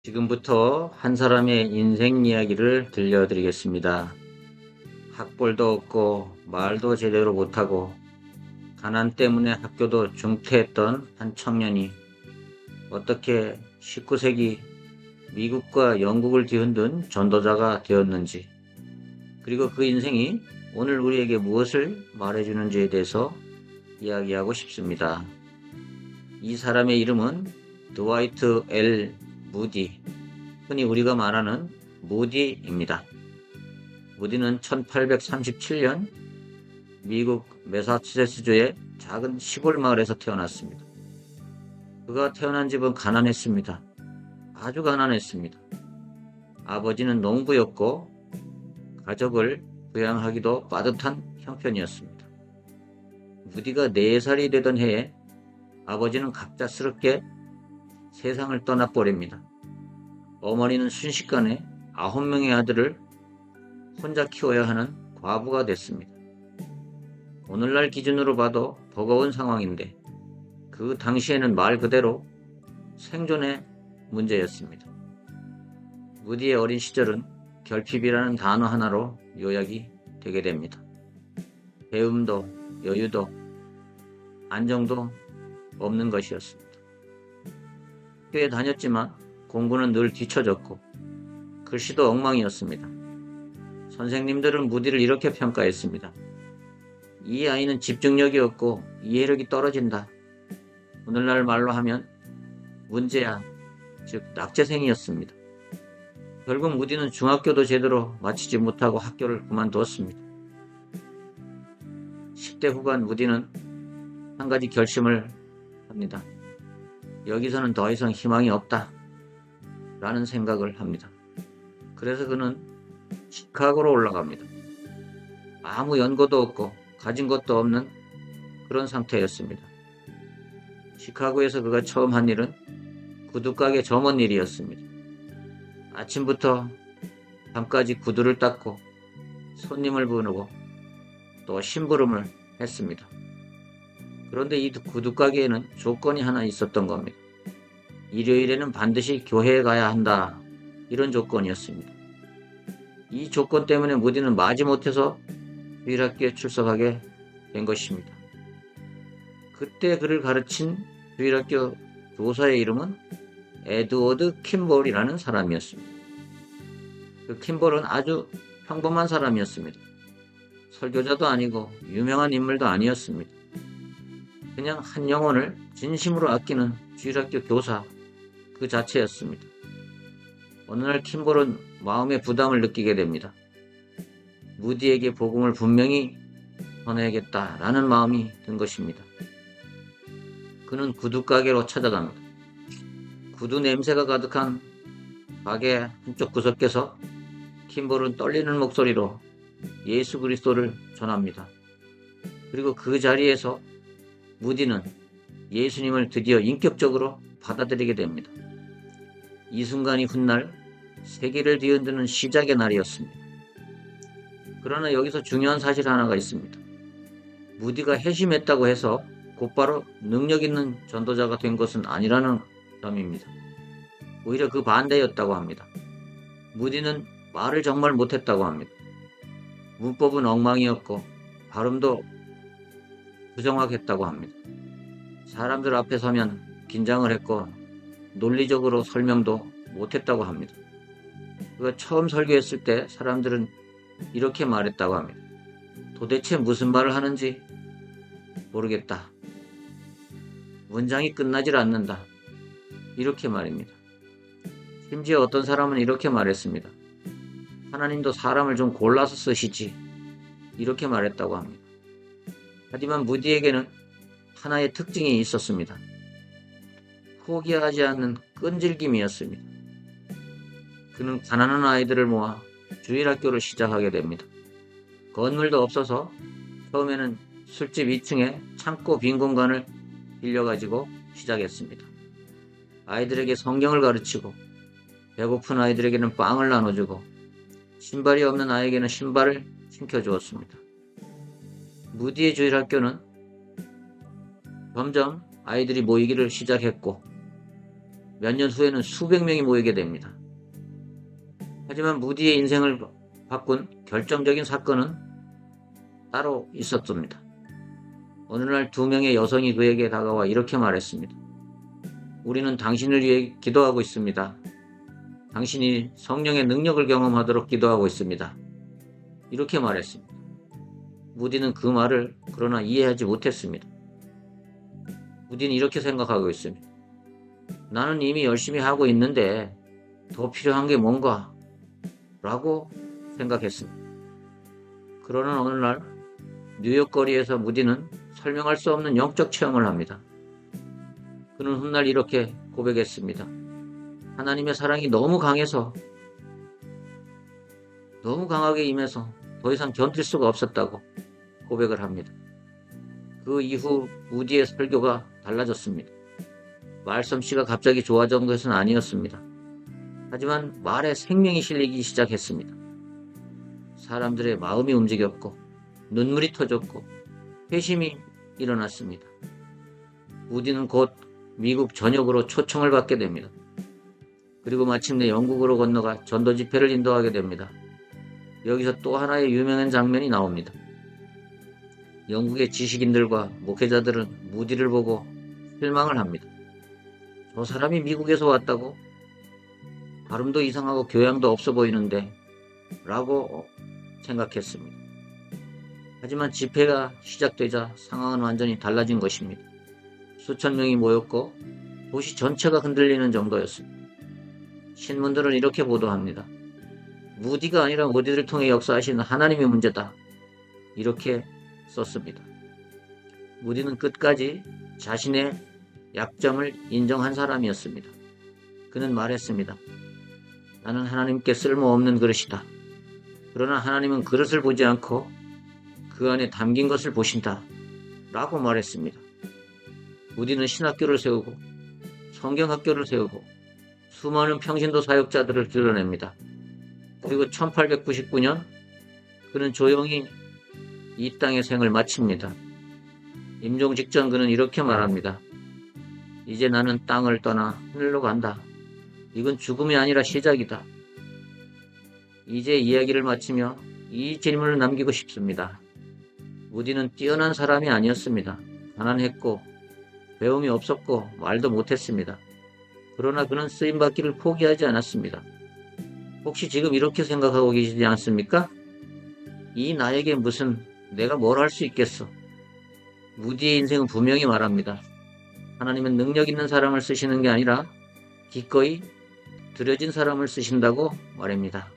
지금부터 한 사람의 인생 이야기를 들려드리겠습니다. 학벌도 없고 말도 제대로 못하고 가난 때문에 학교도 중퇴했던 한 청년이 어떻게 19세기 미국과 영국을 뒤흔든 전도자가 되었는지, 그리고 그 인생이 오늘 우리에게 무엇을 말해주는지에 대해서 이야기하고 싶습니다. 이 사람의 이름은 드와이트 L. 무디, 흔히 우리가 말하는 무디입니다. 무디는 1837년 미국 매사추세츠주의 작은 시골 마을에서 태어났습니다. 그가 태어난 집은 가난했습니다. 아주 가난했습니다. 아버지는 농부였고 가족을 부양하기도 빠듯한 형편이었습니다. 무디가 4살이 되던 해에 아버지는 갑작스럽게 세상을 떠나버립니다. 어머니는 순식간에 9명의 아들을 혼자 키워야 하는 과부가 됐습니다. 오늘날 기준으로 봐도 버거운 상황인데 그 당시에는 말 그대로 생존의 문제였습니다. 무디의 어린 시절은 결핍이라는 단어 하나로 요약이 되게 됩니다. 배움도 여유도 안정도 없는 것이었습니다. 학교에 다녔지만 공부는 늘 뒤처졌고 글씨도 엉망이었습니다. 선생님들은 무디를 이렇게 평가했습니다. 이 아이는 집중력이 없고 이해력이 떨어진다. 오늘날 말로 하면 문제야, 즉 낙제생이었습니다. 결국 무디는 중학교도 제대로 마치지 못하고 학교를 그만두었습니다. 10대 후반 무디는 한 가지 결심을 합니다. 여기서는 더 이상 희망이 없다 라는 생각을 합니다. 그래서 그는 시카고로 올라갑니다. 아무 연고도 없고 가진 것도 없는 그런 상태였습니다. 시카고에서 그가 처음 한 일은 구두가게 점원 일이었습니다. 아침부터 밤까지 구두를 닦고 손님을 부르고 또 심부름을 했습니다. 그런데 이 구두가게에는 조건이 하나 있었던 겁니다. 일요일에는 반드시 교회에 가야 한다. 이런 조건이었습니다. 이 조건 때문에 무디는 마지못해서 주일학교에 출석하게 된 것입니다. 그때 그를 가르친 주일학교 교사의 이름은 에드워드 킴볼이라는 사람이었습니다. 그 킴볼은 아주 평범한 사람이었습니다. 설교자도 아니고 유명한 인물도 아니었습니다. 그냥 한 영혼을 진심으로 아끼는 주일학교 교사 그 자체였습니다. 어느 날 킴볼은 마음의 부담을 느끼게 됩니다. 무디에게 복음을 분명히 전해야겠다라는 마음이 든 것입니다. 그는 구두가게로 찾아갑니다. 구두 냄새가 가득한 가게 한쪽 구석에서 킴볼은 떨리는 목소리로 예수 그리스도를 전합니다. 그리고 그 자리에서 무디는 예수님을 드디어 인격적으로 받아들이게 됩니다. 이 순간이 훗날 세계를 뒤흔드는 시작의 날이었습니다. 그러나 여기서 중요한 사실 하나가 있습니다. 무디가 회심했다고 해서 곧바로 능력 있는 전도자가 된 것은 아니라는 점입니다. 오히려 그 반대였다고 합니다. 무디는 말을 정말 못했다고 합니다. 문법은 엉망이었고 발음도 부정확했다고 합니다. 사람들 앞에 서면 긴장을 했고 논리적으로 설명도 못했다고 합니다. 그가 처음 설교했을 때 사람들은 이렇게 말했다고 합니다. 도대체 무슨 말을 하는지 모르겠다. 문장이 끝나질 않는다. 이렇게 말입니다. 심지어 어떤 사람은 이렇게 말했습니다. 하나님도 사람을 좀 골라서 쓰시지. 이렇게 말했다고 합니다. 하지만 무디에게는 하나의 특징이 있었습니다. 포기하지 않는 끈질김이었습니다. 그는 가난한 아이들을 모아 주일학교를 시작하게 됩니다. 건물도 없어서 처음에는 술집 2층에 창고 빈 공간을 빌려가지고 시작했습니다. 아이들에게 성경을 가르치고 배고픈 아이들에게는 빵을 나눠주고 신발이 없는 아이에게는 신발을 신겨주었습니다. 무디의 주일학교는 점점 아이들이 모이기를 시작했고 몇 년 후에는 수백 명이 모이게 됩니다. 하지만 무디의 인생을 바꾼 결정적인 사건은 따로 있었습니다. 어느 날 2명의 여성이 그에게 다가와 이렇게 말했습니다. 우리는 당신을 위해 기도하고 있습니다. 당신이 성령의 능력을 경험하도록 기도하고 있습니다. 이렇게 말했습니다. 무디는 그 말을 그러나 이해하지 못했습니다. 무디는 이렇게 생각하고 있습니다. 나는 이미 열심히 하고 있는데 더 필요한 게 뭔가? 라고 생각했습니다. 그러는 어느 날 뉴욕 거리에서 무디는 설명할 수 없는 영적 체험을 합니다. 그는 훗날 이렇게 고백했습니다. 하나님의 사랑이 너무 강하게 임해서 더 이상 견딜 수가 없었다고 고백을 합니다. 그 이후 무디의 설교가 달라졌습니다. 말솜씨가 갑자기 좋아진 것은 아니었습니다. 하지만 말에 생명이 실리기 시작했습니다. 사람들의 마음이 움직였고 눈물이 터졌고 회심이 일어났습니다. 무디는 곧 미국 전역으로 초청을 받게 됩니다. 그리고 마침내 영국으로 건너가 전도 집회를 인도하게 됩니다. 여기서 또 하나의 유명한 장면이 나옵니다. 영국의 지식인들과 목회자들은 무디를 보고 실망을 합니다. 저 사람이 미국에서 왔다고? 발음도 이상하고 교양도 없어 보이는데 라고 생각했습니다. 하지만 집회가 시작되자 상황은 완전히 달라진 것입니다. 수천 명이 모였고 도시 전체가 흔들리는 정도였습니다. 신문들은 이렇게 보도합니다. 무디가 아니라 무디를 통해 역사하시는 하나님의 문제다. 이렇게 썼습니다. 무디는 끝까지 자신의 약점을 인정한 사람이었습니다. 그는 말했습니다. 나는 하나님께 쓸모없는 그릇이다. 그러나 하나님은 그릇을 보지 않고 그 안에 담긴 것을 보신다. 라고 말했습니다. 무디는 신학교를 세우고 성경학교를 세우고 수많은 평신도 사역자들을 길러냅니다. 그리고 1899년 그는 조용히 이 땅의 생을 마칩니다. 임종 직전 그는 이렇게 말합니다. 이제 나는 땅을 떠나 하늘로 간다. 이건 죽음이 아니라 시작이다. 이제 이야기를 마치며 이 질문을 남기고 싶습니다. 무디는 뛰어난 사람이 아니었습니다. 가난했고 배움이 없었고 말도 못했습니다. 그러나 그는 쓰임받기를 포기하지 않았습니다. 혹시 지금 이렇게 생각하고 계시지 않습니까? 이 나에게 내가 뭘 할 수 있겠어? 무디의 인생은 분명히 말합니다. 하나님은 능력 있는 사람을 쓰시는 게 아니라 기꺼이 들여진 사람을 쓰신다고 말합니다.